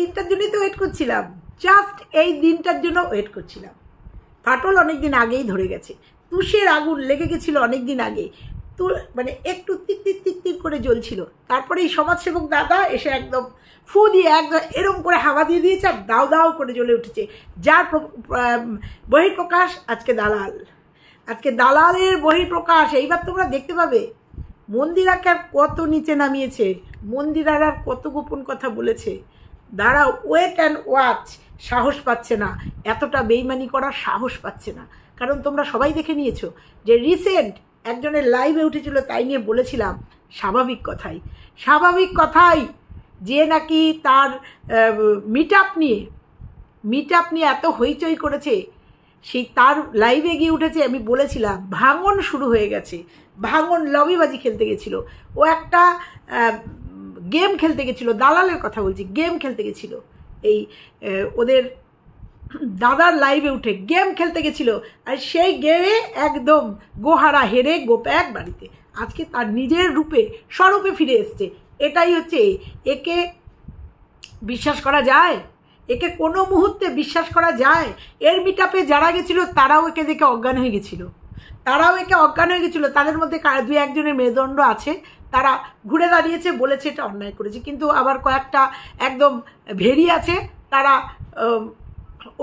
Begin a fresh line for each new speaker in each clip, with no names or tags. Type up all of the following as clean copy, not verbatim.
দিনটার জন্যই তো ওয়েট করছিলাম, জাস্ট এই দিনটার জন্য ওয়েট করছিলাম। ফাটল অনেক দিন আগেই ধরে গেছে, তুষের আগুন লেগে গেছিলো অনেক দিন আগে, তো মানে একটু তিত্তির তিত্তির করে জ্বলছিল। তারপরে এই সমাজসেবক দাদা এসে একদম ফু দিয়ে একদম এরম করে হাওয়া দিয়ে দিয়েছে, আর দাও দাও করে জ্বলে উঠেছে। যার বহিঃপ্রকাশ আজকে দালাল, আজকে দালালের বহিঃপ্রকাশ। এইবার তোমরা দেখতে পাবে মন্দিরাকে আর কত নিচে নামিয়েছে, মন্দিরার আর কত গোপন কথা বলেছে। দাঁড়াও, ওয়েট অ্যান্ড ওয়াচ। সাহস পাচ্ছে না, এতটা বেইমানি করার সাহস পাচ্ছে না। কারণ তোমরা সবাই দেখে নিয়েছো যে রিসেন্ট একজনের লাইভে উঠেছিল, তাই নিয়ে বলেছিলাম স্বাভাবিক কথাই যে নাকি তার মিট আপ নিয়ে এত হইচই করেছে, সেই তার লাইভে গিয়ে উঠেছে। আমি বলেছিলাম ভাঙন শুরু হয়ে গেছে, ভাঙন লবিবাজি খেলতে গেছিল, ও একটা গেম খেলতে গেছিল, দালালের কথা বলছি, গেম খেলতে গেছিল, এই ওদের দাদার লাইভে উঠে গেম খেলতে গেছিল, আর সেই গেমে একদম গোহারা হেরে গোপ্যাক বাড়িতে। আজকে তার নিজের স্বরূপে ফিরে এসছে। এটাই হচ্ছে, একে বিশ্বাস করা যায়? একে কোনো মুহূর্তে বিশ্বাস করা যায়? এর মিটআপে যারা গেছিল তারাও একে দেখে অজ্ঞান হয়ে গেছিল, তাদের মধ্যে দুই একজনের মেরুদণ্ড আছে, তারা ঘুরে দাঁড়িয়েছে, বলেছে এটা অন্যায় করেছে। কিন্তু আবার কয়েকটা একদম ভেরি আছে, তারা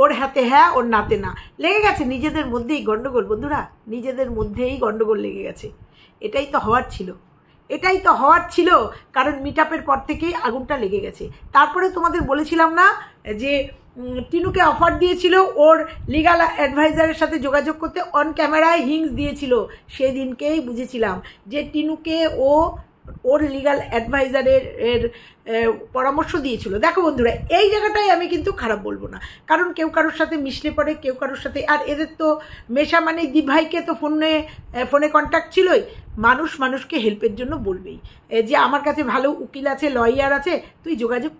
ওর হাতে হ্যাঁ ওর নাতে না। লেগে গেছে নিজেদের মধ্যেই গণ্ডগোল, বন্ধুরা, নিজেদের মধ্যেই গণ্ডগোল লেগে গেছে। এটাই তো হওয়ার ছিল, কারণ মিটআপের পর থেকেই আগুনটা লেগে গেছে। তারপরে তোমাদের বলেছিলাম না যে টিনুকে অফার দিয়েছিল ওর লিগাল অ্যাডভাইজারের সাথে যোগাযোগ করতে, অন ক্যামেরায় হিংস দিয়েছিল। সেদিনকেই বুঝেছিলাম যে টিনুকে ওর লিগাল অ্যাডভাইজারের পরামর্শ দিয়েছিল। দেখো বন্ধুরা, এই জায়গাটাই আমি কিন্তু খারাপ বলবো না, কারণ কেউ কারোর সাথে মিশলে পড়ে, কেউ কারোর সাথে, আর এদের তো মেশা মানে দীপ ভাইকে তো ফোনে কন্ট্যাক্ট ছিলই। মানুষকে হেল্পের জন্য বলবেই যে আমার কাছে ভালো উকিল আছে, লয়ার আছে, তুই যোগাযোগ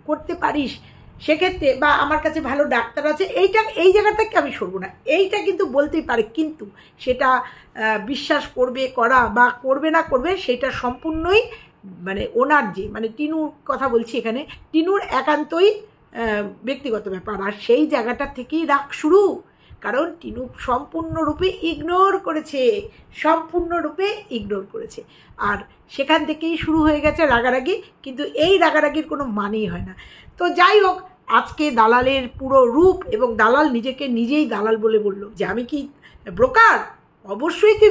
করতে পারিস সেক্ষেত্রে, বা আমার কাছে ভালো ডাক্তার আছে, এই জায়গাটাকে আমি সরবো না, এইটা কিন্তু বলতেই পারে। কিন্তু সেটা বিশ্বাস করা বা করবে না করবে, সেটা সম্পূর্ণই মানে ওনার মানে টিনুর কথা বলছি এখানে, টিনুর একান্তই ব্যক্তিগত ব্যাপার। আর সেই জায়গাটা থেকেই রাগ শুরু, কারণ টিনু সম্পূর্ণরূপে ইগনোর করেছে, আর সেখান থেকেই শুরু হয়ে গেছে রাগারাগি। কিন্তু এই রাগারাগির কোনো মানেই হয় না। তো যাই হোক, আজকে দালালের পুরো রূপ, এবং দালাল নিজেকে নিজেই দালাল বলে বলল যে আমি কি ব্রোকার? অবশ্যই তুই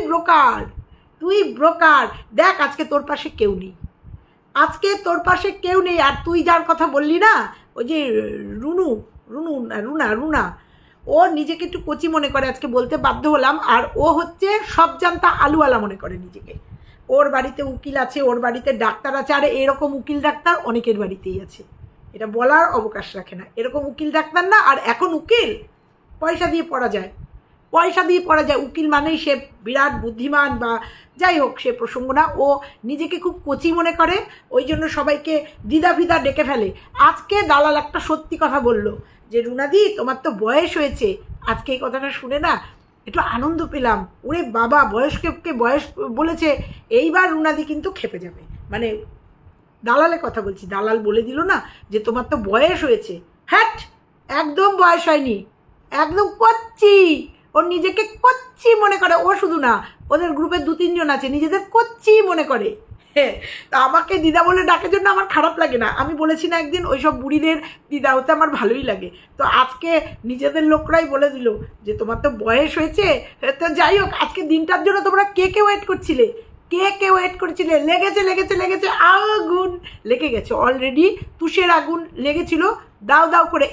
ব্রোকার। দেখ, আজকে তোর পাশে কেউ নেই, আর তুই যার কথা বললি না, ওই যে রুনা, ও নিজেকে একটু কচি মনে করে, আজকে বলতে বাধ্য হলাম। আর ও হচ্ছে সব জানতা আলুওয়ালা মনে করে নিজেকে। ওর বাড়িতে উকিল আছে, ওর বাড়িতে ডাক্তার আছে, আর এরকম উকিল ডাক্তার অনেকের বাড়িতেই আছে, এটা বলার অবকাশ রাখে না। এরকম উকিল ডাক্তার না, আর এখন উকিল পয়সা দিয়ে পড়া যায়, উকিল মানেই সে বিরাট বুদ্ধিমান, বা যাই হোক, সে প্রসঙ্গ না। ও নিজেকে খুব কচি মনে করে, ওই জন্য সবাইকে দিদা ফিদা ডেকে ফেলে। আজকে দালাল একটা সত্যি কথা বলল যে রুনাদি, তোমার তো বয়স হয়েছে। আজকে এই কথাটা শুনে না একটু আনন্দ পেলাম। ওরে বাবা, বয়স্ককে বয়স বলেছে, এইবার রুনাদি কিন্তু খেপে যাবে। মানে দালালের কথা বলছি, দালাল বলে দিল না যে তোমার তো বয়স হয়েছে। হ্যাট, একদম বয়স হয়নি, একদম কচ্ছি। ও নিজেকে কচ্ছি মনে করে। ও শুধু না, ওদের গ্রুপে 2-3 জন আছে নিজেদের কচ্ছি মনে করে। তা আমাকে দিদা বলে ডাকে জন্য আমার খারাপ লাগে না। আমি বলেছি না একদিন, ওইসব বুড়িদের দিদা হতে আমার ভালোই লাগে। তো আজকে নিজেদের লোকরাই বলে দিল যে তোমার তো বয়স হয়েছে। তো যাই হোক, আজকে দিনটার জন্য তোমরা কে ওয়েট করছিলে? লেগেছে, আগুন লেগে গেছে অলরেডি, তুষের আগুন লেগেছিল দাও করে।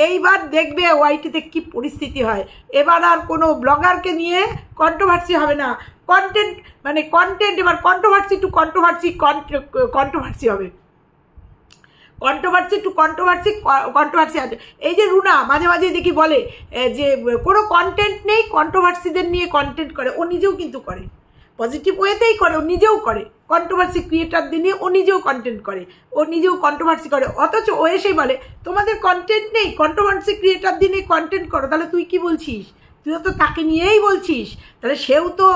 এইবার দেখবে ওয়াইটিতে কি পরিস্থিতি হয়। এবার আর কোনো ব্লগারকে নিয়ে কন্ট্রোভার্সি হবে না। কন্টেন্ট এবার কন্ট্রোভার্সি হবে। কন্ট্রোভার্সি আছে। এই যে রুনা মাঝে মাঝে দেখি বলে যে কোনো কন্টেন্ট নেই, কন্ট্রোভার্সিদের নিয়ে কন্টেন্ট করে। ও নিজেও কিন্তু করে, পজিটিভ ওয়েতেই করে, ও নিজেও করে। কন্ট্রোভার্সি ক্রিয়েটারদের নিয়ে ও নিজেও কন্টেন্ট করে, ও নিজেও কন্ট্রোভার্সি করে। অথচ ও এসেই বলে তোমাদের কন্টেন্ট নেই, কন্ট্রোভার্সি ক্রিয়েটারদের নিয়ে কন্টেন্ট করো। তাহলে তুই কি বলছিস? তুইও তো তাকে নিয়েই বলছিস, তাহলে সেও তো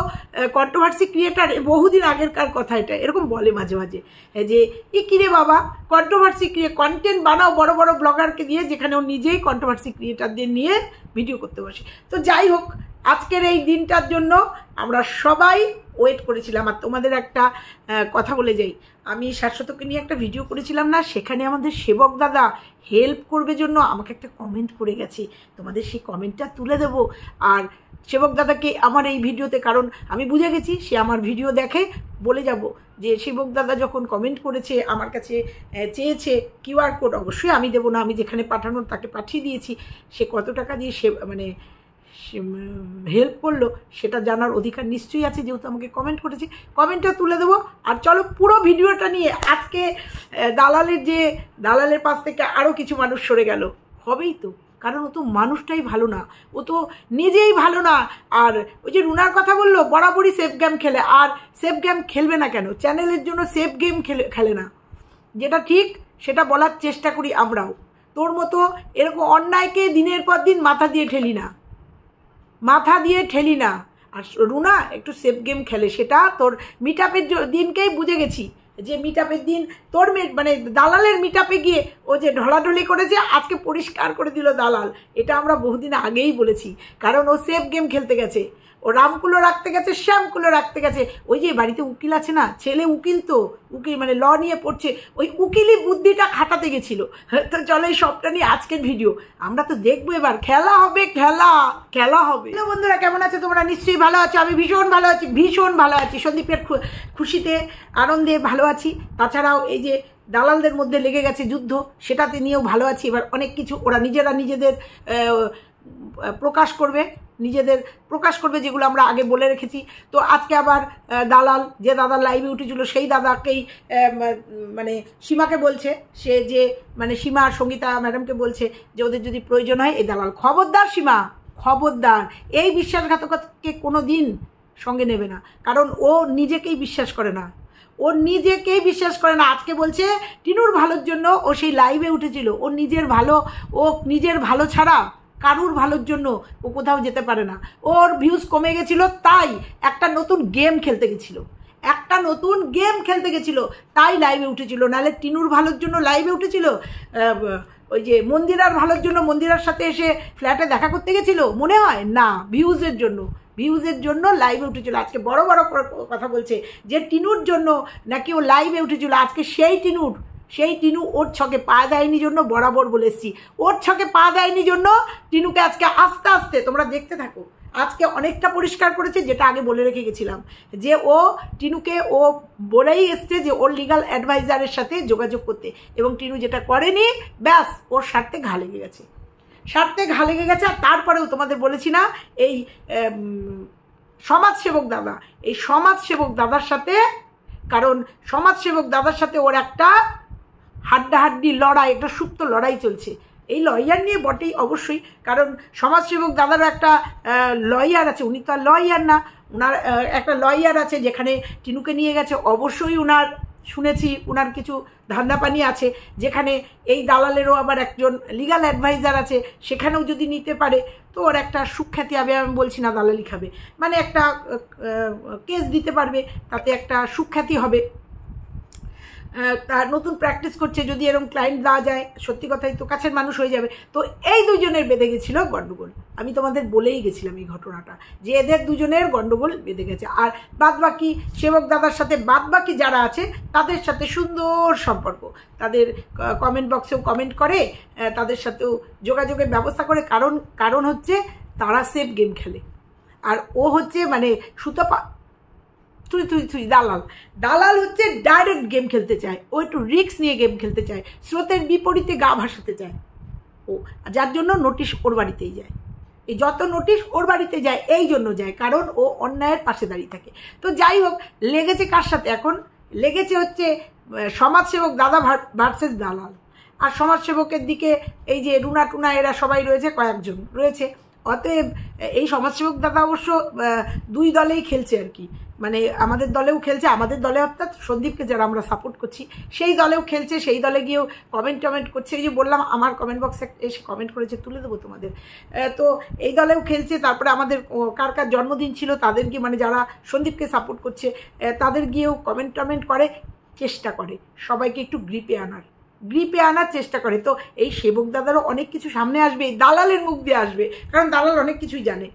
কন্ট্রোভার্সি ক্রিয়েটার, বহুদিন আগেরকার কথা এটা, এরকম বলে মাঝে মাঝে যে কিরে বাবা কন্ট্রোভার্সি কন্টেন্ট বানাও বড় বড় ব্লগারকে দিয়ে, যেখানে ও নিজেই কন্ট্রোভার্সি ক্রিয়েটারদের নিয়ে ভিডিও করতে বসে। তো যাই হোক, আজকের এই দিনটার জন্য আমরা সবাই ওয়েট করেছিলাম। আর তোমাদের একটা কথা বলে যাই, আমি শাশ্বতকে নিয়ে একটা ভিডিও করেছিলাম না, সেখানে আমাদের সেবক দাদা হেল্প করবে জন্য আমাকে একটা কমেন্ট করে গেছে, তোমাদের সেই কমেন্টটা তুলে দেব। আর সেবক দাদাকে আমার এই ভিডিওতে, কারণ আমি বুঝে গেছি সে আমার ভিডিও দেখে, বলে যাব যে সেবক দাদা যখন কমেন্ট করেছে আমার কাছে চেয়েছে কিউআর কোড, অবশ্যই আমি দেবো না, আমি যেখানে পাঠানোর তাকে পাঠিয়ে দিয়েছি। সে কত টাকা দিয়ে সে মানে হেল্প করলো সেটা জানার অধিকার নিশ্চয়ই আছে, যেহেতু আমাকে কমেন্ট করেছে, কমেন্টটা তুলে দেবো। আর চলো পুরো ভিডিওটা নিয়ে, আজকে দালালের পাশ থেকে আরও কিছু মানুষ সরে গেল, হবেই তো, কারণ ও তো মানুষটাই ভালো না, ও তো নিজেই ভালো না। আর ওই যে রুনার কথা বললো বরাবরই সেফ গেম খেলে, আর সেফ গেম খেলবে না কেন? চ্যানেলের জন্য সেফ গেম খেলে না, যেটা ঠিক সেটা বলার চেষ্টা করি আমরাও। তোর মতো এরকম অন্যায়কে দিনের পর দিন মাথা দিয়ে ঠেলি না। আর রুনা একটু সেফ গেম খেলে, সেটা তোর মিট আপের দিনকেই বুঝে গেছি যে মিট আপের দিন তোর মানে দালালের মিট আপে গিয়ে ও যে ঢলাঢলি করেছে, আজকে পরিষ্কার করে দিল দালাল। এটা আমরা বহুদিন আগেই বলেছি, কারণ ও সেফ গেম খেলতে গেছে, ও রামকুলো রাখতে গেছে, শ্যামকুলো রাখতে গেছে। ওই যে বাড়িতে উকিল আছে না, ছেলে উকিল, তো উকিল মানে ল নিয়ে পড়ছে, ওই উকিলি বুদ্ধিটা খাটাতে গেছিল। তো চলো এই সবটা নিয়ে আজকের ভিডিও আমরা তো দেখবো, এবার খেলা হবে, খেলা হবে। বন্ধুরা কেমন আছে তোমরা? নিশ্চয়ই ভালো আছো, আমি ভীষণ ভালো আছি। সন্দীপের খুশিতে আনন্দে ভালো আছি। তাছাড়াও এই যে দালালদের মধ্যে লেগে গেছে যুদ্ধ, সেটাতে নিয়েও ভালো আছি। এবার অনেক কিছু ওরা নিজেদের প্রকাশ করবে যেগুলো আমরা আগে বলে রেখেছি। তো আজকে আবার যে দাদা লাইভে উঠেছিল সেই দাদাকেই মানে সীমাকে বলছে, সে যে মানে সীমা আর সঙ্গীতা ম্যাডামকে বলছে যে ওদের যদি প্রয়োজন হয় এই দালাল, খবরদার সীমা, খবরদার এই বিশ্বাসঘাতককে কোনো দিন সঙ্গে নেবে না, কারণ ও নিজেকেই বিশ্বাস করে না। আজকে বলছে টিনুর ভালোর জন্য ও সেই লাইভে উঠেছিল, ও নিজের ভালো ছাড়া কারুর ভালোর জন্য ও কোথাও যেতে পারে না। ওর ভিউজ কমে গেছিল, তাই একটা নতুন গেম খেলতে গেছিল, তাই লাইভে উঠেছিল। নাহলে টিনুর ভালোর জন্য লাইভে উঠেছিল, ওই যে মন্দিরার ভালোর জন্য মন্দিরার সাথে এসে ফ্ল্যাটে দেখা করতে গেছিল মনে হয় না, ভিউজের জন্য লাইভে উঠেছিল। আজকে বড় কথা বলছে যে টিনুর জন্য নাকি ও লাইভে উঠেছিল। আজকে সেই টিনু ওর ছকে পা দেয়নি জন্য, বরাবর বলে এসছি, ওর ছকে পা দেয়নি জন্য টিনুকে আজকে আস্তে আস্তে তোমরা দেখতে থাকো, আজকে অনেকটা পরিষ্কার করেছে, যেটা আগে বলে রেখে গেছিলাম যে টিনুকে বলেই এসছে যে ওর লিগাল অ্যাডভাইজারের সাথে যোগাযোগ করতে, এবং টিনু যেটা করেনি, ব্যাস ওর স্বার্থে ঘা লেগে গেছে। আর তারপরেও তোমাদের বলেছি না, এই সমাজসেবক দাদার সাথে, কারণ সমাজসেবক দাদার সাথে ওর একটা হাড্ডাহাড্ডি লড়াই, একটা সুপ্ত লড়াই চলছে। এই লয়ার নিয়ে বটেই অবশ্যই, কারণ সমাজসেবক দাদারও একটা লয়ার আছে, উনি তো আর লয়ার না, ওনার একটা লয়ার আছে যেখানে টিনুকে নিয়ে গেছে। অবশ্যই শুনেছি ওনার কিছু ধান্দা পানি আছে, যেখানে এই দালালেরও আবার একজন লিগাল অ্যাডভাইজার আছে, সেখানেও যদি নিতে পারে তো ওর একটা সুখ্যাতি হবে। আমি বলছি না দালালি খাবে, মানে একটা কেস দিতে পারবে, তাতে একটা সুখ্যাতি হবে। তার নতুন প্র্যাকটিস করছে, যদি এরকম ক্লায়েন্ট দেওয়া যায়, সত্যি কথাই তো কাছের মানুষ হয়ে যাবে। তো এই দুজনের বেঁধে গেছিল গণ্ডগোল, আমি তোমাদের বলেই গেছিলাম এই ঘটনাটা, যে এদের দুজনের গণ্ডগোল বেঁধে গেছে। আর বাদবাকি সেবক দাদার সাথে বাদবাকি যারা আছে তাদের সাথে সুন্দর সম্পর্ক, তাদের কমেন্ট বক্সেও কমেন্ট করে, তাদের সাথেও যোগাযোগের ব্যবস্থা করে, কারণ হচ্ছে তারা সেফ গেম খেলে, আর ও হচ্ছে মানে সুতপা দালাল হচ্ছে ডাইরেক্ট গেম খেলতে চায়, ও একটু রিস্ক নিয়ে গেম খেলতে চায়, স্রোতের বিপরীতে গা ভাসাতে চায় ও, যার জন্য নোটিশ ওর বাড়িতেই যায়। এই যত নোটিশ ওর বাড়িতে যায় এই জন্য যায়, কারণ ও অন্যায়ের পাশে দাঁড়িয়ে থাকে। তো যাই হোক, লেগেছে কার সাথে? এখন লেগেছে হচ্ছে সমাজসেবক দাদা ভার্সেস দালাল। আর সমাজসেবকের দিকে এই যে রুনা টুনা এরা সবাই রয়েছে, কয়েকজন রয়েছে, অতএব এই সমাজসেবক দাদা অবশ্য দুই দলেই খেলছে আর কি, মানে আমাদের দলেও খেলছে, আমাদের দলে অর্থাৎ সন্দীপকে যারা আমরা সাপোর্ট করছি সেই দলেও খেলছে, সেই দলে গিয়েও কমেন্ট করছে। এই যে বললাম আমার কমেন্ট বক্সে এসে কমেন্ট করেছে, তুলে দেবো তোমাদের। তো এই দলেও খেলছে। তারপরে আমাদের কার কার জন্মদিন ছিল তাদের গিয়ে, মানে যারা সন্দীপকে সাপোর্ট করছে তাদের গিয়েও কমেন্ট করে, চেষ্টা করে সবাইকে একটু গ্রিপে আনার চেষ্টা করে। তো এই সেবক দাদারও অনেক কিছু সামনে আসবে, দালালের মুখ দিয়ে আসবে, কারণ দালাল অনেক কিছুই জানে,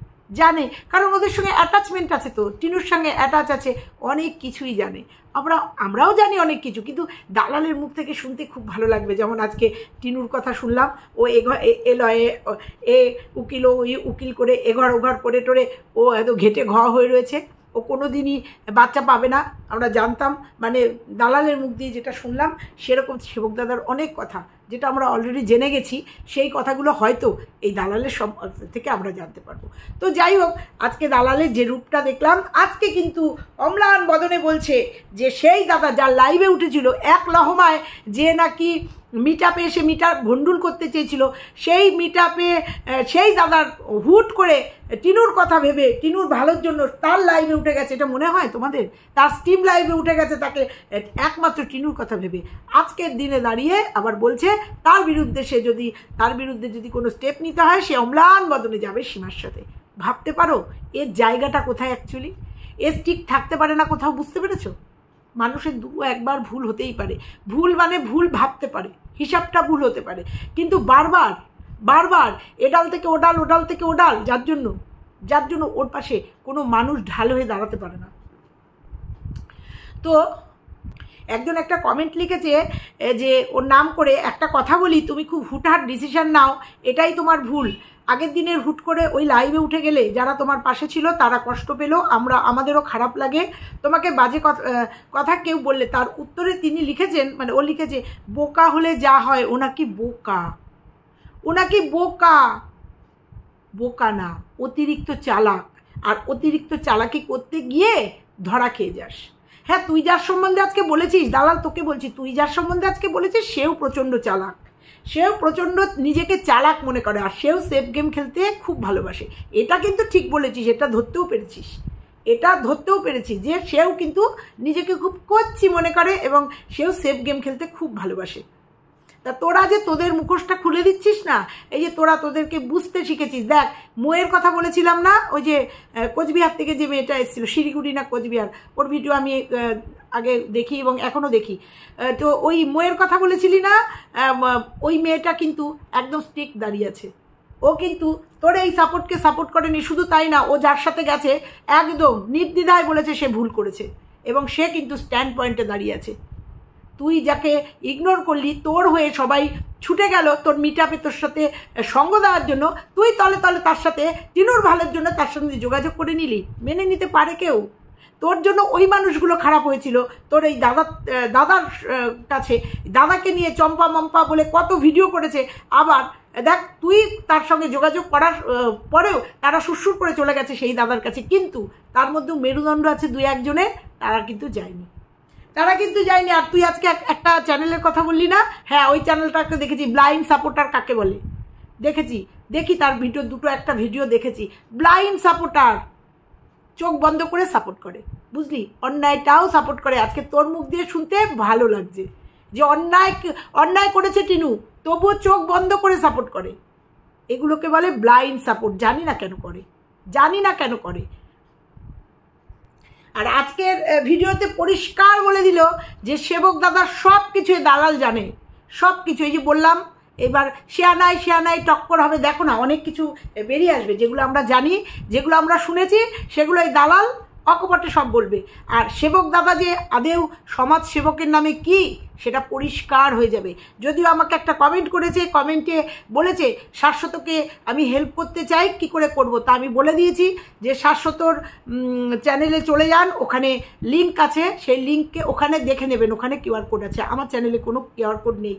কারণ ওদের সঙ্গে অ্যাটাচমেন্ট আছে, তো টিনুর সঙ্গে অ্যাটাচ আছে, অনেক কিছুই জানে। আমরাও জানি অনেক কিছু, কিন্তু দালালের মুখ থেকে শুনতে খুব ভালো লাগবে। যেমন আজকে টিনুর কথা শুনলাম, ও এ উকিল, ওই উকিল করে এঘর ওঘর করে টোরে ও এত ঘেটে হয়ে রয়েছে, ও কোনো দিনই বাচ্চা পাবে না, আমরা জানতাম। মানে দালালের মুখ দিয়ে যেটা শুনলাম, সেরকম সেবক দাদার অনেক কথা যেটা আমরা অলরেডি জেনে গেছি, সেই কথাগুলো হয়তো এই দালালের থেকে আমরা জানতে পারবো। তো যাই হোক, আজকে দালালের যে রূপটা দেখলাম, আজকে কিন্তু অম্লান বদনে বলছে যে সেই দাদা যার লাইভে উঠেছিল এক লহমায়, যে নাকি মিটআপে এসে ভণ্ডুল করতে চেয়েছিল, সেই মিটআপে সেই দাদার হুট করে টিনুর কথা ভেবে, টিনুর ভালোর জন্য তার লাইভে উঠে গেছে। এটা মনে হয় তোমাদের? তার স্টিম লাইভে উঠে গেছে তাকে একমাত্র টিনুর কথা ভেবে। আজকের দিনে দাঁড়িয়ে আবার বলছে তার বিরুদ্ধে যদি কোনো স্টেপ নিতে হয়, সে অম্লান বদনে যাবে সীমার সাথে। ভাবতে পারো এর জায়গাটা কোথায় অ্যাকচুয়ালি? এর ঠিক থাকতে পারে না কোথাও, বুঝতে পেরেছো? মানুষের একবার ভুল হতেই পারে, ভুল মানে ভুল ভাবতে পারে, হিসাবটা ভুল হতে পারে, কিন্তু বারবার এডাল থেকে ওডাল থেকে ওডাল, যার জন্য ওর পাশে কোনো মানুষ ঢাল হয়ে দাঁড়াতে পারে না। তো একজন একটা কমেন্ট লিখেছে যে ওর নাম করে, একটা কথা বলি, তুমি খুব হুটহাট ডিসিশন নাও, এটাই তোমার ভুল। আগের দিনের হুট করে ওই লাইভে উঠে গেলে যারা তোমার পাশে ছিল তারা কষ্ট পেল, আমাদেরও খারাপ লাগে। তোমাকে বাজে কথা কেউ বললে, তার উত্তরে তিনি লিখেছেন, মানে ও লিখেছে, বোকা হলে যা হয়, ও নাকি বোকা না, অতিরিক্ত চালাক, আর অতিরিক্ত চালাকি করতে গিয়ে ধরা খেয়ে যাস। হ্যাঁ, তুই যার সম্বন্ধে আজকে বলেছিস, দালাল তোকে বলছি, তুই যার সম্বন্ধে আজকে বলেছিস সেও প্রচণ্ড চালাক, সেও প্রচণ্ড নিজেকে চালাক মনে করে, আর সেও সেফ গেম খেলতে খুব ভালোবাসে। এটা কিন্তু ঠিক বলেছিস, এটা ধরতেও পেরেছিস যে সেও কিন্তু নিজেকে খুব কচ্ছি মনে করে এবং সেও সেফ গেম খেলতে খুব ভালোবাসে। তা তোরা যে তোদের মুখোশটা খুলে দিচ্ছিস না, এই যে তোদেরকে বুঝতে শিখেছিস। দেখ, মোয়ের কথা বলেছিলাম না, ওই যে কোচবিহার থেকে যে মেয়েটা এসেছিল, শিলিগুড়ি না কোচবিহার, ওর ভিডিও আমি আগে দেখি এবং এখনও দেখি। তো ওই মোয়ের কথা বলেছিলি না, ওই মেয়েটা কিন্তু একদম স্টিক দাঁড়িয়ে আছে। ও কিন্তু তোর এই সাপোর্টকে সাপোর্ট করেনি। শুধু তাই না, ও যার সাথে গেছে একদম নির্দ্বিধায় বলেছে সে ভুল করেছে, এবং সে কিন্তু স্ট্যান্ড পয়েন্টে দাঁড়িয়ে আছে। তুই যাকে ইগনোর করলি, তোর হয়ে সবাই ছুটে গেল তোর মিটআপে তোর সাথে সঙ্গ দেওয়ার জন্য, তুই তলে তার সাথে টিনুর ভালোর জন্য তার সঙ্গে যোগাযোগ করে নিলি। মেনে নিতে পারে কেউ? তোর জন্য ওই মানুষগুলো খারাপ হয়েছিল, তোর এই দাদার কাছে, দাদাকে নিয়ে চম্পা মম্পা বলে কত ভিডিও করেছে। আবার দেখ, তুই তার সঙ্গে যোগাযোগ করার পরেও তারা সুরসুর করে চলে গেছে সেই দাদার কাছে, কিন্তু তার মধ্যেও মেরুদণ্ড আছে দুই একজনের, তারা কিন্তু যায়নি। আর তুই আজকে একটা চ্যানেলের কথা বললি না, হ্যাঁ, ওই চ্যানেলটাকে দেখেছি, ব্লাইন্ড সাপোর্টার কাকে বলে দেখি তার একটা ভিডিও দেখেছি। ব্লাইন্ড সাপোর্টার, চোখ বন্ধ করে সাপোর্ট করে, বুঝলি, অন্যায়টাও সাপোর্ট করে। আজকে তোর মুখ দিয়ে শুনতে ভালো লাগছে যে অন্যায় করেছে টিনু, তবুও চোখ বন্ধ করে সাপোর্ট করে। এগুলোকে বলে ব্লাইন্ড সাপোর্ট। জানি না কেন করে। আর আজকের ভিডিওতে পরিষ্কার বলে দিল যে সেবক দাদা সব কিছু দালাল জানে, সব কিছু। এই যে বললাম, এবার শেয়ানায় টক্কর হবে। দেখো না, অনেক কিছু বেরিয়ে আসবে, যেগুলো আমরা জানি, যেগুলো আমরা শুনেছি, সেগুলো এই দালাল অকপটে সব বলবে। আর সেবক দাদা যে আদেও সমাজ সেবকের নামে কি, সেটা পরিষ্কার হয়ে যাবে। যদিও আমাকে একটা কমেন্ট করেছে, কমেন্টে বলেছে শাশ্বতকে আমি হেল্প করতে চাই, কি করে করব, তা আমি বলে দিয়েছি যে শাশ্বতর চ্যানেলে চলে যান, ওখানে লিঙ্ক আছে, সেই লিঙ্ককে ওখানে দেখে নেবেন, ওখানে কিউআর কোড আছে। আমার চ্যানেলে কোনো কিউআর কোড নেই।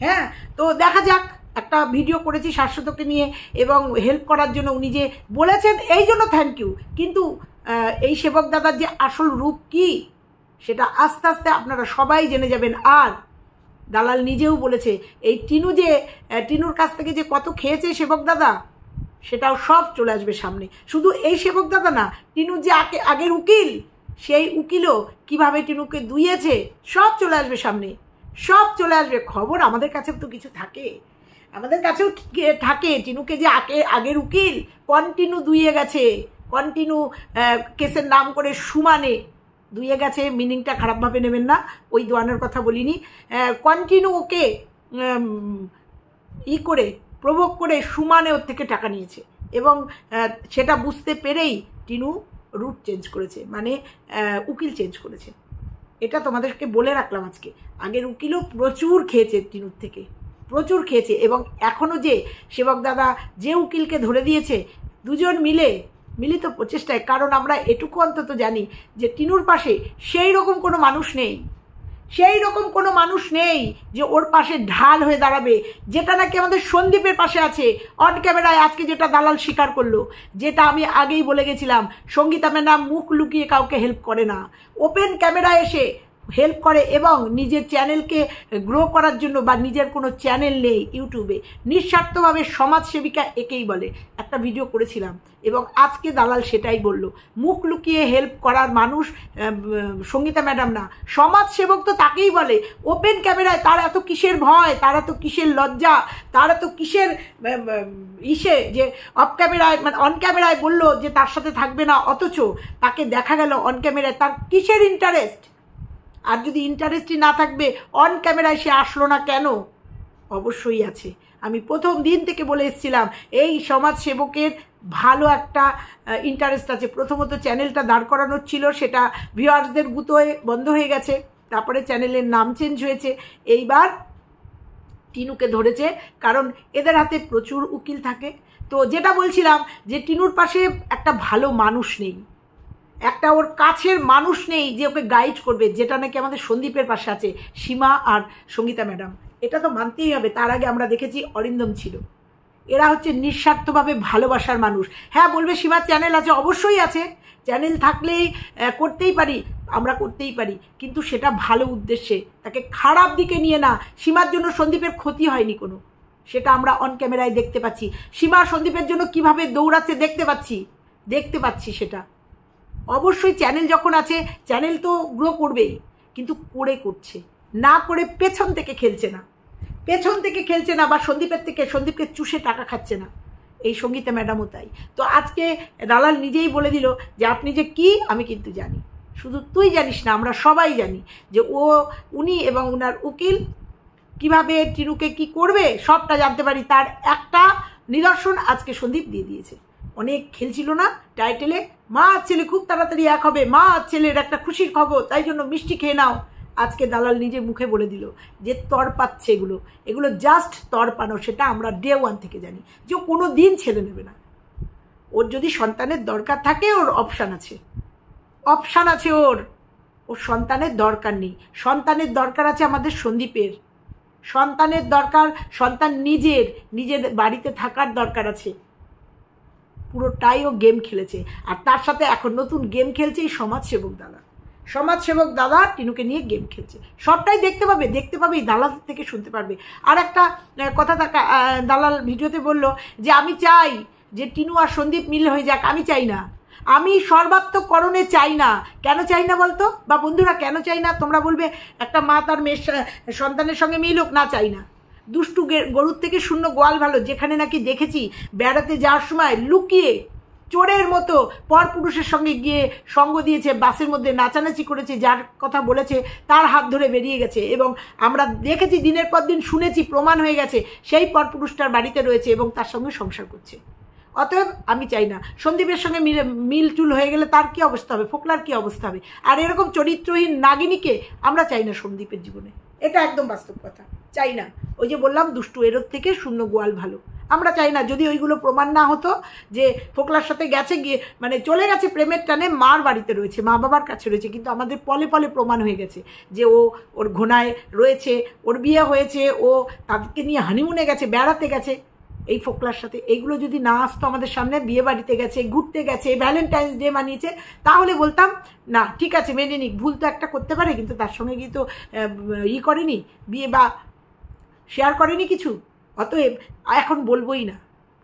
হ্যাঁ, তো দেখা যাক, একটা ভিডিও করেছি শাশ্বতকে নিয়ে এবং হেল্প করার জন্য উনি যে বলেছেন, এই জন্য থ্যাংক ইউ। কিন্তু এই সেবক দাদার যে আসল রূপ কি, সেটা আস্তে আস্তে আপনারা সবাই জেনে যাবেন। আর দালাল নিজেও বলেছে, এই টিনুর কাছ থেকে যে কত খেয়েছে সেবক দাদা, সেটাও সব চলে আসবে সামনে। শুধু এই সেবক দাদা না, টিনুর যে আগের উকিল, সেই উকিলও কিভাবে টিনুকে দুইয়েছে সব চলে আসবে সামনে, সব চলে আসবে। খবর আমাদের কাছেও তো কিছু থাকে, আমাদের কাছেও থাকে। টিনুকে যে আগের উকিল কন্টিনিউ দুইয়ে গেছে, কন্টিনিউ কেসের নাম করে সুমানে দুইয়ে গেছে। মিনিংটা খারাপভাবে নেবেন না, ওই দোয়ানের কথা বলিনি। কন্টিনিউ ওকে করে প্রভোগ করে সুমানে ওর থেকে টাকা নিয়েছে, এবং সেটা বুঝতে পেরেই টিনু রুট চেঞ্জ করেছে, মানে উকিল চেঞ্জ করেছে। এটা তোমাদেরকে বলে রাখলাম আজকে। আগের উকিলও প্রচুর খেয়েছে টিনুর থেকে, প্রচুর খেয়েছে। এবং এখনও যে সেবক দাদা যে উকিলকে ধরে দিয়েছে, দুজন মিলিত প্রচেষ্টায়, কারণ আমরা এটুকু অন্তত জানি যে টিনুর পাশে সেই রকম কোনো মানুষ নেই, সেই রকম কোনো মানুষ নেই যে ওর পাশে ঢাল হয়ে দাঁড়াবে, যেটা নাকি আমাদের সন্দীপের পাশে আছে। অন ক্যামেরায় আজকে যেটা দালাল স্বীকার করলো, যেটা আমি আগেই বলে গেছিলাম, সঙ্গীতা ম্যাডাম মুখ লুকিয়ে কাউকে হেল্প করে না, ওপেন ক্যামেরায় এসে হেল্প করে। এবং নিজের চ্যানেলকে গ্রো করার জন্য, বা নিজের কোনো চ্যানেল নেই ইউটিউবে, নিঃস্বার্থভাবে সমাজসেবিকা একেই বলে। একটা ভিডিও করেছিলাম, এবং আজকে দালাল সেটাই বলল, মুখ লুকিয়ে হেল্প করার মানুষ সঙ্গীতা ম্যাডাম না, সমাজসেবক তো তাকেই বলে। ওপেন ক্যামেরায় তার এত কিসের ভয়, তার এত কিসের লজ্জা, তার এত কিসের যে অফ ক্যামেরায়, মানে অন ক্যামেরায় বললো যে তার সাথে থাকবে না, অথচ তাকে দেখা গেল অন ক্যামেরায় তার কিসের ইন্টারেস্ট। আর যদি ইন্টারেস্টই না থাকবে অন ক্যামেরায় সে আসলো না কেন? অবশ্যই আছে। আমি প্রথম দিন থেকে বলে এসেছিলাম এই সমাজসেবকের ভালো একটা ইন্টারেস্ট আছে। প্রথমত চ্যানেলটা দাঁড় করানোর ছিল, সেটা ভিউয়ার্সদের গুতোয় বন্ধ হয়ে গেছে, তারপরে চ্যানেলের নাম চেঞ্জ হয়েছে। এইবার টিনুকে ধরেছে কারণ এদের হাতে প্রচুর উকিল থাকে। তো যেটা বলছিলাম যে টিনুর পাশে একটা ভালো মানুষ নেই, একটা ওর কাছের মানুষ নেই যে ওকে গাইড করবে, যেটা নাকি আমাদের সন্দীপের পাশে আছে, সীমা আর সঙ্গীতা ম্যাডাম। এটা তো মানতেই হবে। তার আগে আমরা দেখেছি অরিন্দম ছিল। এরা হচ্ছে নিঃস্বার্থভাবে ভালোবাসার মানুষ। হ্যাঁ, বলবে সীমার চ্যানেল আছে, অবশ্যই আছে, চ্যানেল থাকলেই করতেই পারি, আমরা করতেই পারি, কিন্তু সেটা ভালো উদ্দেশ্যে, তাকে খারাপ দিকে নিয়ে না। সীমার জন্য সন্দীপের ক্ষতি হয়নি কোনো, সেটা আমরা অন ক্যামেরায় দেখতে পাচ্ছি। সীমা সন্দীপের জন্য কিভাবে দৌড়াচ্ছে দেখতে পাচ্ছি সেটা। অবশ্যই চ্যানেল যখন আছে, চ্যানেল তো গ্রো করবেই, কিন্তু করছে না, করে পেছন থেকে খেলছে না, বা সন্দীপকে চুষে টাকা খাচ্ছে না। এই সঙ্গীতা ম্যাডামও তাই। তো আজকে দালাল নিজেই বলে দিল যে আপনি যে কি আমি কিন্তু জানি, শুধু তুই জানিস না, আমরা সবাই জানি যে উনি এবং উনার উকিল কিভাবে টিনুকে কি করবে সবটা জানতে পারি। তার একটা নিদর্শন আজকে সন্দীপ দিয়ে দিয়েছে। অনেক খেলছিল না টাইটেলে, মা আর ছেলে খুব তাড়াতাড়ি এক হবে, মা আর ছেলের একটা খুশির খবর, তাই জন্য মিষ্টি খেয়ে নাও। আজকে দালাল নিজে মুখে বলে দিল যে তর পাচ্ছে, এগুলো জাস্ট তর পানো। সেটা আমরা ডে ওয়ান থেকে জানি যে ও কোনো দিন ছেড়ে নেবে না। ওর যদি সন্তানের দরকার থাকে, ওর অপশান আছে, ওর সন্তানের দরকার নেই। সন্তানের দরকার আছে আমাদের সন্দীপের, সন্তানের দরকার, সন্তান নিজের বাড়িতে থাকার দরকার আছে। পুরোটাই ও গেম খেলেছে, আর তার সাথে এখন নতুন গেম খেলছে এই সমাজসেবক দাদা টিনুকে নিয়ে গেম খেলছে। সবটাই দেখতে পাবে এই দালাল থেকে শুনতে পারবে। আর একটা কথা দালাল ভিডিওতে বলল যে আমি চাই যে টিনু আর সন্দীপ মিল হয়ে যাক। আমি চাই না, আমি সর্বাত্মকরণে চাই না। কেন চাই না বলতো? বা বন্ধুরা কেন চাই না? তোমরা বলবে একটা মা তার মেয়ের সন্তানের সঙ্গে মিল হোক, না চাই না। দুষ্টু গরুর থেকে শূন্য গোয়াল ভালো। যেখানে নাকি দেখেছি বেড়াতে যাওয়ার সময় লুকিয়ে চোরের মতো পরপুরুষের সঙ্গে গিয়ে সঙ্গ দিয়েছে, বাসের মধ্যে নাচানাচি করেছে, যার কথা বলেছে তার হাত ধরে বেরিয়ে গেছে, এবং আমরা দেখেছি দিনের পর দিন, শুনেছি, প্রমাণ হয়ে গেছে সেই পরপুরুষটার বাড়িতে রয়েছে এবং তার সঙ্গে সংসার করছে। অতএব আমি চাই না। সন্দীপের সঙ্গে মিলটুল হয়ে গেলে তার কি অবস্থা হবে, ফোকলার কি অবস্থা হবে। আর এরকম চরিত্রহীন নাগিনীকে আমরা চাই না সন্দীপের জীবনে। এটা একদম বাস্তব কথা, চাই না। ওই যে বললাম দুষ্টু এরোর থেকে শূন্য গোয়াল ভালো, আমরা চাই না। যদি ওইগুলো প্রমাণ না হতো যে ফোকলার সাথে গিয়ে মানে চলে গেছে প্রেমের টানে, মার বাড়িতে রয়েছে, মা বাবার কাছে রয়েছে, কিন্তু আমাদের পলে প্রমাণ হয়ে গেছে যে ওর ঘোনায় রয়েছে, ওর বিয়ে হয়েছে, ও তাদেরকে নিয়ে হানিমুনে গেছে, বেড়াতে গেছে এই ফোকলার সাথে। এইগুলো যদি না আসতো আমাদের সামনে, বিয়ে বাড়িতে গেছে, ঘুরতে গেছে, ভ্যালেন্টাইন্স ডে মানিয়েছে, তাহলে বলতাম না ঠিক আছে মেনে নিক, ভুল তো একটা করতে পারে, কিন্তু তার সঙ্গে গিয়ে তো করেনি বিয়ে বা শেয়ার করেনি কিছু। অতএব এখন বলবোই না,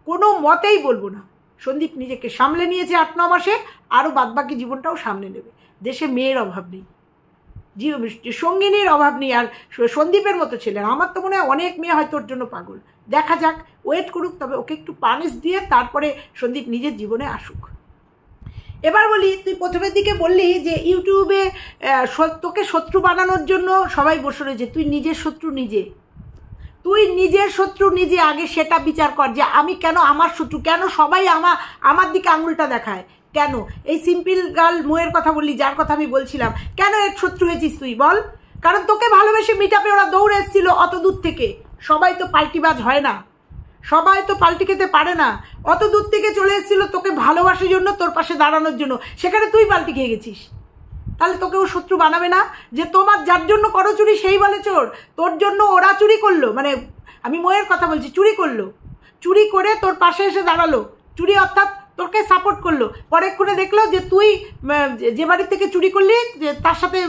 কোনো মতেই বলবো না। সন্দীপ নিজেকে সামলে নিয়েছে 8-9 মাসে, আরও বাদবাকি জীবনটাও সামনে নেবে। দেশে মেয়ের অভাব নেই, সঙ্গিনীর অভাব নেই। আর সন্দীপের মতো ছেলে, আমার তো মনে হয় অনেক মেয়ে হয়তো ওর জন্য পাগল। দেখা যাক, ওয়েট করুক, তবে ওকে একটু পানিশ দিয়ে তারপরে সন্দীপ নিজের জীবনে আসুক। এবার বলি, তুই প্রথমের দিকে বললি যে ইউটিউবে তোকে শত্রু বানানোর জন্য সবাই বসে রয়েছে। তুই নিজের শত্রু নিজে, তুই নিজের শত্রু নিজে আগে সেটা বিচার কর যে আমি কেন আমার শত্রু, কেন সবাই আমার দিকে আঙুলটা দেখায়, কেন? এই সিম্পল গার্ল মুয়ের কথা বললি, যার কথা আমি বলছিলাম, কেন এর শত্রু হয়েছিস তুই বল? কারণ তোকে ভালোবেসে মিটআপে ওরা দৌড়ে এসেছিল অত দূর থেকে। সবাই তো পাল্টিবাজ হয় না, সবাই তো পাল্টি খেতে পারে না। অত দূর থেকে চলে এসেছিল তোকে ভালোবাসার জন্য, তোর পাশে দাঁড়ানোর জন্য, সেখানে তুই পাল্টি খেয়ে গেছিস। তাহলে তোকে ও শত্রু বানাবে না? যে তোমার যার জন্য করো চুরি সেই বলে চোর, তোর জন্য ওরা চুরি করলো, মানে আমি ময়ের কথা বলছি, চুরি করলো, চুরি করে তোর পাশে এসে দাঁড়ালো, চুরি অর্থাৎ তোকে সাপোর্ট করলো। পরেক্ষণে দেখলো যে তুই যে বাড়ির থেকে চুরি করলি যে তার সাথে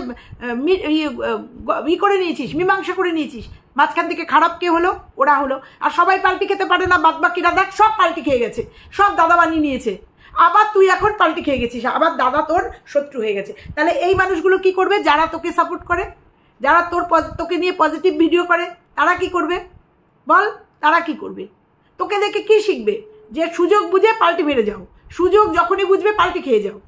করে নিয়েছিস, মীমাংসা করে নিয়েছিস। মাঝখান থেকে খারাপ কে হলো? ওরা হলো। আর সবাই পাল্টি খেতে পারে না, বাদবাকিরা দেখ সব পাল্টি খেয়ে গেছে, সব দাদা বানিয়ে নিয়েছে। আবার তুই এখন পাল্টি খেয়ে গেছিস, আবার দাদা তোর শত্রু হয়ে গেছে। তাহলে এই মানুষগুলো কি করবে? যারা তোকে সাপোর্ট করে, যারা তোকে নিয়ে পজিটিভ ভিডিও করে, তারা কি করবে বল? তারা কি করবে? তোকে দেখে কি শিখবে? যে সুযোগ বুঝে পাল্টি মেরে যাও, সুযোগ যখনই বুঝবে পাল্টি খেয়ে যাও।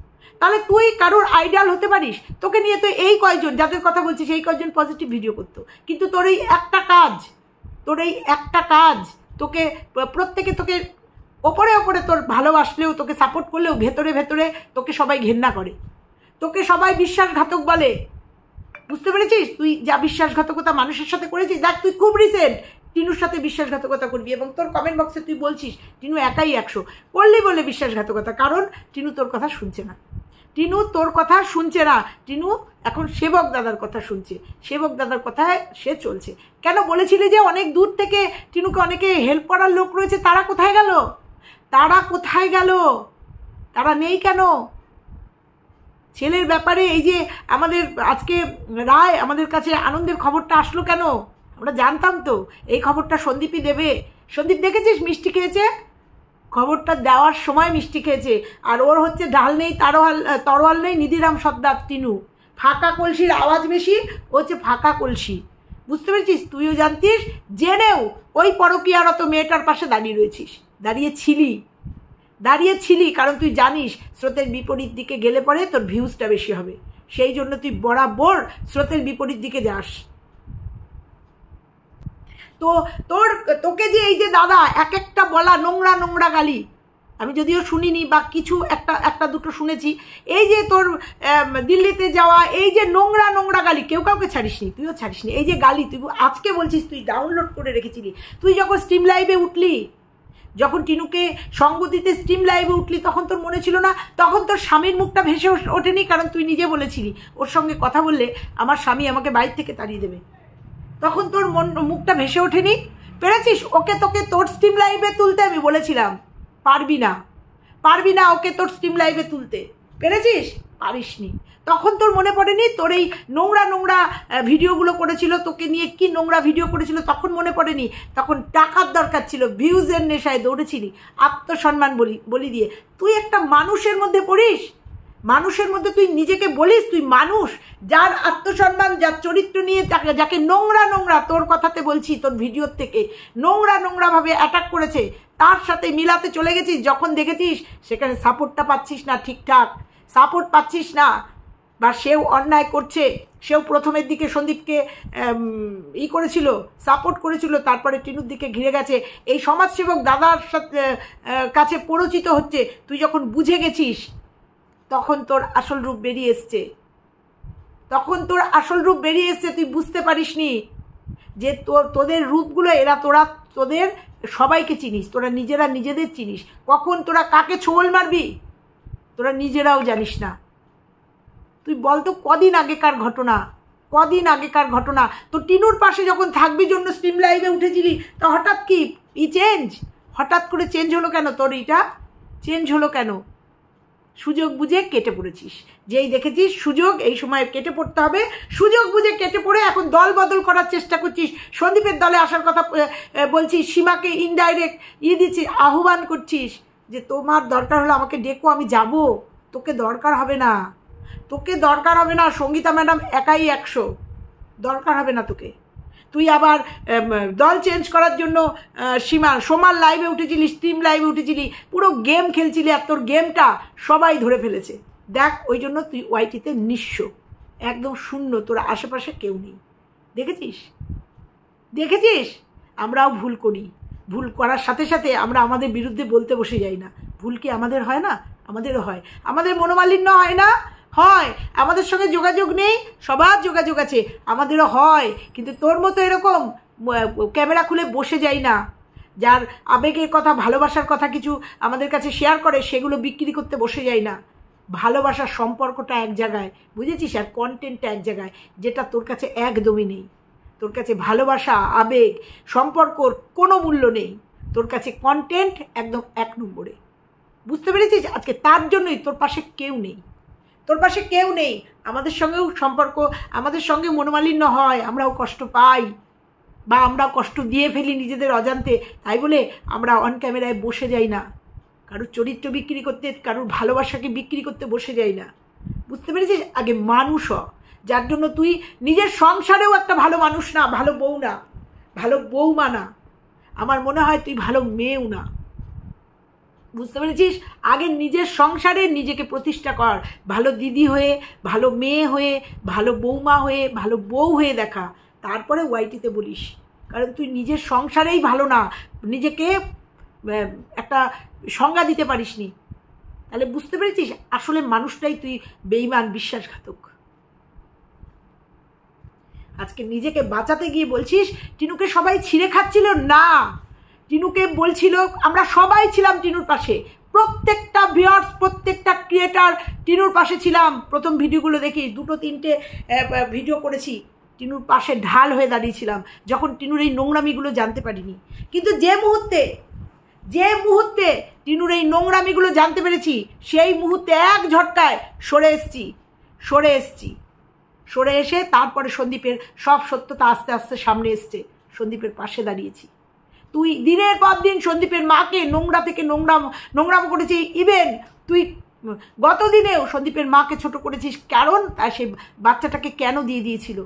তাহলে তুই কারোর আইডিয়াল হতে পারিস? তোকে নিয়ে তো এই কয়জন যাদের কথা বলছিস, এই কয়জন পজিটিভ ভিডিও করতো, কিন্তু তোর এই একটা কাজ, তোকে প্রত্যেকে তোকে ওপরে ওপরে তোর ভালোবাসলেও, তোকে সাপোর্ট করলেও ভেতরে ভেতরে তোকে সবাই ঘেন্না করে, তোকে সবাই বিশ্বাসঘাতক বলে। বুঝতে পেরেছিস? তুই যা বিশ্বাসঘাতকতা মানুষের সাথে করেছিস, দেখ তুই খুব রিসেন্ট টিনুর সাথে বিশ্বাসঘাতকতা করবি, এবং তোর কমেন্ট বক্সে তুই বলছিস টিনু একাই 100 করলি বলে বিশ্বাসঘাতকতা। কারণ টিনু তোর কথা শুনছে না, টিনু তোর কথা শুনছে না, টিনু এখন সেবক দাদার কথা শুনছে, সেবক দাদার কথায় সে চলছে। কেন বলেছিলি যে অনেক দূর থেকে টিনুকে অনেকে হেল্প করার লোক রয়েছে, তারা কোথায় গেল? তারা নেই কেন? ছেলের ব্যাপারে এই যে আমাদের আজকে রায় আমাদের কাছে আনন্দের খবরটা আসলো কেন? আমরা জানতাম তো এই খবরটা সন্দীপই দেবে। সন্দীপ দেখেছিস মিষ্টি খেয়েছে, খবরটা দেওয়ার সময় মিষ্টি খেয়েছে। আর ওর হচ্ছে ঢাল নেই, তরোয়াল নেই, নিধিরাম সর্দার টিনু। ফাঁকা কলসির আওয়াজ বেশি, ও হচ্ছে ফাঁকা কলসি। বুঝতে পেরেছিস? তুইও জানতিস, জেনেও ওই পরকীয়ারত মেয়েটার পাশে দাঁড়িয়েছিলি, কারণ তুই জানিস স্রোতের বিপরীত দিকে গেলে পরে তোর ভিউজটা বেশি হবে, সেই জন্য তুই বরাবর স্রোতের বিপরীত দিকে যাস। তো তোকে যে এই যে দাদা এক একটা বলা নোংরা গালি, আমি যদিও শুনিনি বা কিছু একটা দুটো শুনেছি, এই যে তোর দিল্লিতে যাওয়া, এই যে নোংরা গালি, কেউ কাউকে ছাড়িসনি, তুইও ছাড়িসনি। এই যে গালি তুই আজকে বলছিস তুই ডাউনলোড করে রেখেছিলি, তুই যখন স্ট্রিম লাইভে উঠলি, যখন টিনুকে সঙ্গ দিতে স্ট্রিম লাইভে উঠলি, তখন তোর মনে ছিল না? তখন তোর স্বামীর মুখটা ভেসে ওঠেনি? কারণ তুই নিজে বলেছিলি ওর সঙ্গে কথা বললে আমার স্বামী আমাকে বাইরে থেকে তাড়িয়ে দেবে। তখন তোর মুখটা ভেসে ওঠেনি? পেরেছিস তোকে তোর স্ট্রিম লাইভে তুলতে? আমি বলেছিলাম পারবি না ওকে তোর স্ট্রিম লাইভে তুলতে, পেরেছিস? পারিসনি। তখন তোর মনে পড়েনি তোর এই নোংরা ভিডিওগুলো করেছিল, তোকে নিয়ে কি নোংরা ভিডিও করেছিল, তখন মনে পড়েনি? তখন টাকার দরকার ছিল, ভিউজের নেশায় দৌড়েছিলি, আত্মসম্মান বলি দিয়ে। তুই একটা মানুষের মধ্যে পড়িস, মানুষের মধ্যে তুই নিজেকে বলিস তুই মানুষ, যার আত্মসম্মান, যার চরিত্র নিয়ে যাকে নোংরা তোর কথাতে বলছি, তোর ভিডিওর থেকে নোংরাভাবে অ্যাটাক করেছে, তার সাথে মিলাতে চলে গেছিস। যখন দেখেছিস সেখানে সাপোর্টটা পাচ্ছিস না, ঠিকঠাক সাপোর্ট পাচ্ছিস না, বা সেও অন্যায় করছে, সেও প্রথমের দিকে সন্দীপকে করেছিল, সাপোর্ট করেছিল, তারপরে টিনুর দিকে ঘিরে গেছে, এই সমাজসেবক দাদার সাথে কাছে পরিচিত হচ্ছে। তুই যখন বুঝে গেছিস তখন তোর আসল রূপ বেরিয়ে এসছে, তুই বুঝতে পারিসনি যে তোদের রূপগুলো তোদের সবাইকে চিনিস, তোরা নিজেদের চিনিস, কখন তোরা কাকে ছোবল মারবি তোরা নিজেরাও জানিস না। তুই বলতো কদিন আগেকার ঘটনা, তো টিনুর পাশে যখন থাকবি জন্য স্ট্রিম লাইভে উঠেছিলি, তো হঠাৎ হঠাৎ করে চেঞ্জ হলো কেন? তোর এইটা চেঞ্জ হলো কেন? সুযোগ বুঝে কেটে পড়েছিস, যেই দেখেছিস সুযোগ এই সময় কেটে পড়তে হবে, সুযোগ বুঝে কেটে পড়ে এখন দল বদল করার চেষ্টা করছিস। সন্দীপের দলে আসার কথা বলছিস, সীমাকে ইনডাইরেক্ট দিচ্ছিস, আহ্বান করছিস যে তোমার দরকার হলে আমাকে ডেকো, আমি যাব। তোকে দরকার হবে না, তোকে দরকার হবে না। সঙ্গীতা ম্যাডাম একাই 100, দরকার হবে না তোকে। তুই আবার দল চেঞ্জ করার জন্য সোমার লাইভে উঠেছিলি, স্ট্রিম লাইভে উঠেছিলি, পুরো গেম খেলছিলি, আর তোর গেমটা সবাই ধরে ফেলেছে। দেখ, ওই জন্য তুই ওয়াইটিতে নিঃস্ব, একদম শূন্য, তোর আশেপাশে কেউ নেই। দেখেছিস দেখেছিস আমরাও ভুল করি, ভুল করার সাথে সাথে আমরা আমাদের বিরুদ্ধে বলতে বসে যাই না। ভুল কি আমাদের হয় না? আমাদেরও হয়। আমাদের মনোমালিন্য হয় না? হয়। আমাদের সঙ্গে যোগাযোগ নেই? সবার যোগাযোগ আছে, আমাদেরও হয়। কিন্তু তোর মতো এরকম ক্যামেরা খুলে বসে যাই না। যার আবেগের কথা, ভালোবাসার কথা কিছু আমাদের কাছে শেয়ার করে, সেগুলো বিক্রি করতে বসে যাই না। ভালোবাসার সম্পর্কটা এক জায়গায়, বুঝেছিস, আর কন্টেন্টটা এক জায়গায়, যেটা তোর কাছে একদমই নেই। তোর কাছে ভালোবাসা, আবেগ, সম্পর্কর কোনো মূল্য নেই। তোর কাছে কন্টেন্ট একদম 1 নম্বরে। বুঝতে পেরেছিস? আজকে তার জন্যই তোর পাশে কেউ নেই, তোর পাশে কেউ নেই। আমাদের সঙ্গেও সম্পর্ক, আমাদের সঙ্গে মনোমালিন্য হয়, আমরাও কষ্ট পাই, বা আমরা কষ্ট দিয়ে ফেলি নিজেদের অজান্তে। তাই বলে আমরা অন ক্যামেরায় বসে যাই না, কারোর চরিত্র বিক্রি করতে, কারোর ভালোবাসাকে বিক্রি করতে বসে যাই না। বুঝতে পেরেছিস? আগে মানুষ হ, যার জন্য তুই নিজের সংসারেও একটা ভালো মানুষ না, ভালো বউ না, ভালো বউমা না, আমার মনে হয় তুই ভালো মেয়েও না। বুঝতে পেরেছিস? আগে নিজের সংসারে নিজেকে প্রতিষ্ঠা কর, ভালো দিদি হয়ে, ভালো মেয়ে হয়ে, ভালো বৌমা হয়ে, ভালো বউ হয়ে দেখা, তারপরে ওয়াইটিতে বলিস। কারণ তুই নিজের সংসারেই ভালো না, নিজেকে একটা সংজ্ঞা দিতে পারিসনি। তাহলে বুঝতে পেরেছিস আসলে মানুষটাই তুই বেঈমান, বিশ্বাসঘাতক। আজকে নিজেকে বাঁচাতে গিয়ে বলছিস টিনুকে সবাই ছিঁড়ে খাচ্ছিল না। টিনুকে বলছিল, আমরা সবাই ছিলাম টিনুর পাশে, প্রত্যেকটা ভিউয়ার্স, প্রত্যেকটা ক্রিয়েটার টিনুর পাশে ছিলাম। প্রথম ভিডিওগুলো দেখি, 2-3টে ভিডিও করেছি, টিনুর পাশে ঢাল হয়ে দাঁড়িয়েছিলাম যখন টিনুর এই নোংরামিগুলো জানতে পারিনি। কিন্তু যে মুহূর্তে টিনুর এই নোংরামিগুলো জানতে পেরেছি, সেই মুহূর্তে এক ঝটকায় সরে এসে তারপরে সন্দীপের সব সত্যতা আস্তে আস্তে সামনে এসছে, সন্দীপের পাশে দাঁড়িয়েছি। তুই দিনের পর দিন সন্দীপের মাকে নোংরা থেকে নোংরাম করেছিস। ইভেন তুই গত দিনেও সন্দীপের মাকে ছোট করেছিস। কারণ তার সেই বাচ্চাটাকে কেন দিয়ে দিয়েছিল,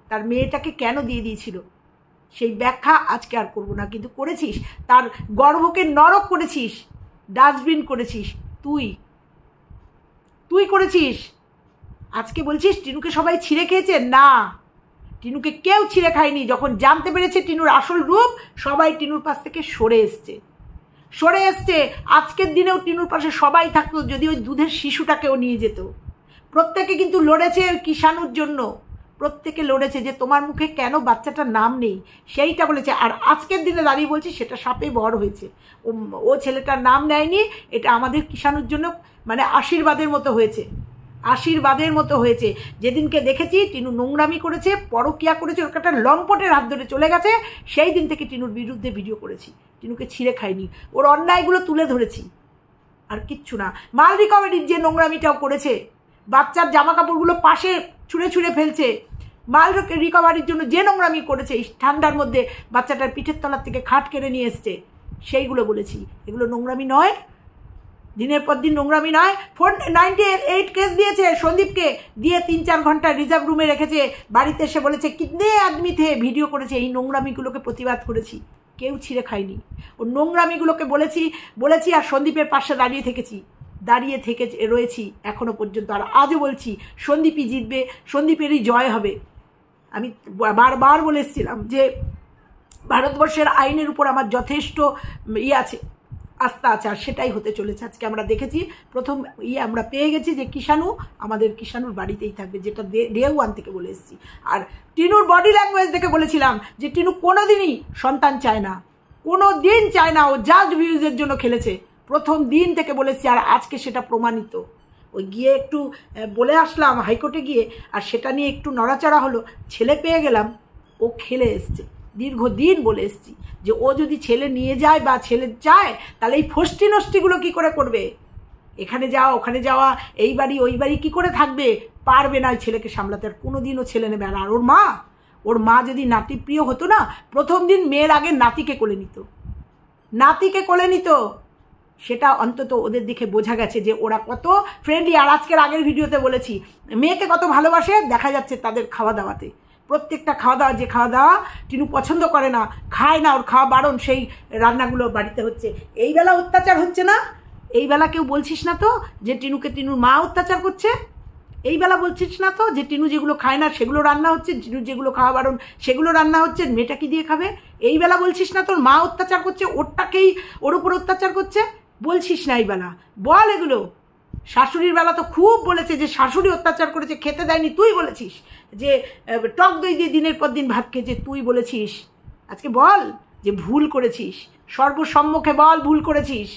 তার মেয়েটাকে কেন দিয়ে দিয়েছিল, সেই ব্যাখ্যা আজকে আর করবো না। কিন্তু করেছিস, তার গর্ভকে নরক করেছিস, ডাস্টবিন করেছিস, তুই করেছিস। আজকে বলছিস টিনুকে সবাই ছিঁড়ে খেয়েছে? না, টিনুকে কেউ ছিঁড়ে খায়নি। যখন জানতে পেরেছে টিনুর আসল রূপ, সবাই টিনুর পাশ থেকে সরে এসছে। আজকের দিনেও টিনুর পাশে সবাই থাকতো, যদি ওই দুধের শিশুটাকেও নিয়ে যেত। প্রত্যেকে কিন্তু লড়েছে কিষাণুর জন্য, প্রত্যেকে লড়েছে যে তোমার মুখে কেন বাচ্চাটার নাম নেই, সেইটা বলেছে। আর আজকের দিনে দাঁড়িয়ে বলছি সেটা সাপে বড় হয়েছে। ও ছেলেটার নাম নেয়নি, এটা আমাদের কিষাণুর জন্য মানে আশীর্বাদের মতো হয়েছে। যেদিনকে দেখেছি টিনু নোংরামি করেছে, পরকিয়া করেছে, ওর একটা লম্পটের হাত ধরে চলে গেছে, সেই দিন থেকে টিনুর বিরুদ্ধে ভিডিও করেছি। টিনুকে ছিঁড়ে খাইনি, ওর অন্যায়গুলো তুলে ধরেছি, আর কিচ্ছু না। মাল রিকভারির যে নোংরামিটাও করেছে, বাচ্চার জামা কাপড়গুলো পাশে ছুঁড়ে ফেলছে, মাল রিকভারির জন্য যে নোংরামি করেছে, এই ঠান্ডার মধ্যে বাচ্চাটার পিঠের তলার থেকে খাট কেড়ে নিয়ে এসছে, সেইগুলো বলেছি। এগুলো নোংরামি নয়? দিনের পর দিন নোংরামি নয়? 498 কেস দিয়েছে সন্দীপকে, দিয়ে 3-4 ঘন্টা রিজার্ভ রুমে রেখেছে, বাড়িতে এসে বলেছে কিতনে আদমি থে, ভিডিও করেছে। এই নোংরামিগুলোকে প্রতিবাদ করেছি, কেউ ছিঁড়ে খায়নি। ও নোংরামিগুলোকে বলেছি আর সন্দীপের পাশে দাঁড়িয়ে থেকে রয়েছি এখনো পর্যন্ত। আর আজও বলছি সন্দীপই জিতবে, সন্দীপেরই জয় হবে। আমি বারবার বলে এসেছিলাম যে ভারতবর্ষের আইনের উপর আমার যথেষ্ট আছে, আস্থা আছে, আর সেটাই হতে চলেছে। আজকে আমরা দেখেছি, প্রথম আমরা পেয়ে গেছি যে আমাদের কিষাণুর বাড়িতেই থাকবে, যেটা ডে 1 থেকে বলে এসেছি। আর টিনুর বডি ল্যাঙ্গুয়েজ দেখে বলেছিলাম যে টিনু কোনোদিনই সন্তান চায় না, কোনোদিন চায় না, ও জাস্ট ভিউজের জন্য খেলেছে, প্রথম দিন থেকে বলেছি। আর আজকে সেটা প্রমাণিত। ওই গিয়ে একটু বলে আসলাম হাইকোর্টে গিয়ে, আর সেটা নিয়ে একটু নড়াচড়া হলো, ছেলে পেয়ে গেলাম, ও খেলে এসছে। দীর্ঘদিন বলে এসছি যে ও যদি ছেলে নিয়ে যায় বা ছেলে চায়, তাহলে এই ফষ্টি নষ্টিগুলো কী করে করবে? এখানে যাওয়া ওখানে যাওয়া, এই বাড়ি ওই বাড়ি কী করে থাকবে? পারবে না ওই ছেলেকে সামলাতে, আর কোনোদিনও ছেলে নেবে না। আর ওর মা যদি নাতিপ্রিয় হতো না, প্রথম দিন মেয়ের আগে নাতিকে কোলে নিত। সেটা অন্তত ওদের দিকে বোঝা গেছে যে ওরা কত ফ্রেন্ডলি। আর আজকের আগের ভিডিওতে বলেছি মেয়েকে কত ভালোবাসে, দেখা যাচ্ছে তাদের খাওয়া দাওয়াতে। প্রত্যেকটা খাওয়া দাওয়া, যে খাওয়া দাওয়া টিনু পছন্দ করে না, খায় না, ওর খাওয়া বারণ, সেই রান্নাগুলো বাড়িতে হচ্ছে। এই বেলা অত্যাচার হচ্ছে না? এই বেলা কেউ বলছিস না তো যে টিনুর মা অত্যাচার করছে? এই বেলা বলছিস না তো যে টিনু যেগুলো খায় না সেগুলো রান্না হচ্ছে, টিনুর যেগুলো খাওয়া বারণ সেগুলো রান্না হচ্ছে, মেয়েটা কি দিয়ে খাবে? এই বেলা বলছিস না তোর মা অত্যাচার করছে, ওর উপর অত্যাচার করছে? বলছিস না এই বেলা, বল এগুলো। শাশুড়ির বেলা তো খুব বলেছে যে শাশুড়ি অত্যাচার করেছে, খেতে দেয়নি, তুই বলেছিস। যে টক দই দিয়ে দিনের পর দিন ভাত খেয়েছে, তুই বলেছিস। আজকে বল যে ভুল করেছিস, সর্বসম্মুখে বল ভুল করেছিস।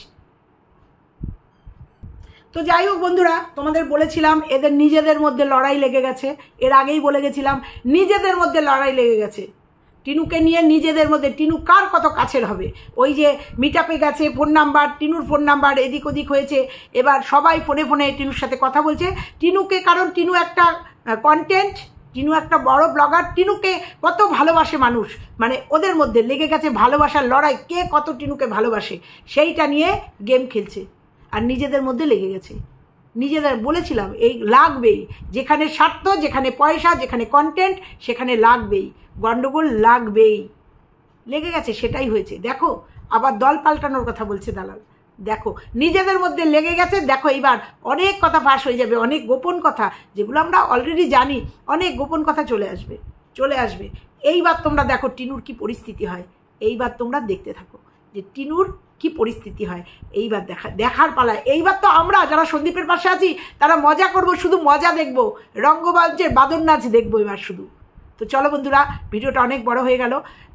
তো যাই হোক বন্ধুরা, তোমাদের বলেছিলাম এদের নিজেদের মধ্যে লড়াই লেগে গেছে। এর আগেই বলে গেছিলাম নিজেদের মধ্যে লড়াই লেগে গেছে টিনুকে নিয়ে, নিজেদের মধ্যে। টিনু কার কত কাছের হবে? ওই যে মিটআপে গেছে, ফোন নাম্বার, টিনুর ফোন নাম্বার এদিক ওদিক হয়েছে, এবার সবাই ফোনে ফোনে টিনুর সাথে কথা বলছে টিনুকে, কারণ টিনু একটা কন্টেন্ট, টিনু একটা বড় ব্লগার, টিনুকে কত ভালোবাসে মানুষ। মানে ওদের মধ্যে লেগে গেছে ভালোবাসার লড়াই, কে কত টিনুকে ভালোবাসে সেইটা নিয়ে গেম খেলছে, আর নিজেদের মধ্যে লেগে গেছে। নিজেদের বলেছিলাম এই লাগবেই, যেখানে স্বার্থ, যেখানে পয়সা, যেখানে কন্টেন্ট, সেখানে লাগবেই, গন্ডগোল লাগবেই। লেগে গেছে, সেটাই হয়েছে। দেখো আবার দল পাল্টানোর কথা বলছে দালাল। দেখো নিজেদের মধ্যে লেগে গেছে, দেখো এইবার অনেক কথা ফাঁস হয়ে যাবে, অনেক গোপন কথা যেগুলো আমরা অলরেডি জানি, অনেক গোপন কথা চলে আসবে। এইবার তোমরা দেখো টিনুর কি পরিস্থিতি হয়, এইবার তোমরা দেখতে থাকো যে টিনুর কি পরিস্থিতি হয়। এইবার দেখার পালা। এইবার তো আমরা যারা সন্দীপের পাশে আছি তারা মজা করব, শুধু মজা দেখব, রঙ্গমঞ্চের বাদর নাচ দেখবো এবার শুধু। তো চলো বন্ধুরা, ভিডিওটা অনেক বড় হয়ে গেল,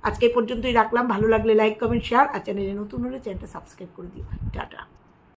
আজকে পর্যন্তই রাখলাম। ভালো লাগলে লাইক কমেন্ট শেয়ার, আর চ্যানেলে নতুন হলে চ্যানেলটা সাবস্ক্রাইব করে দিও। টাটা।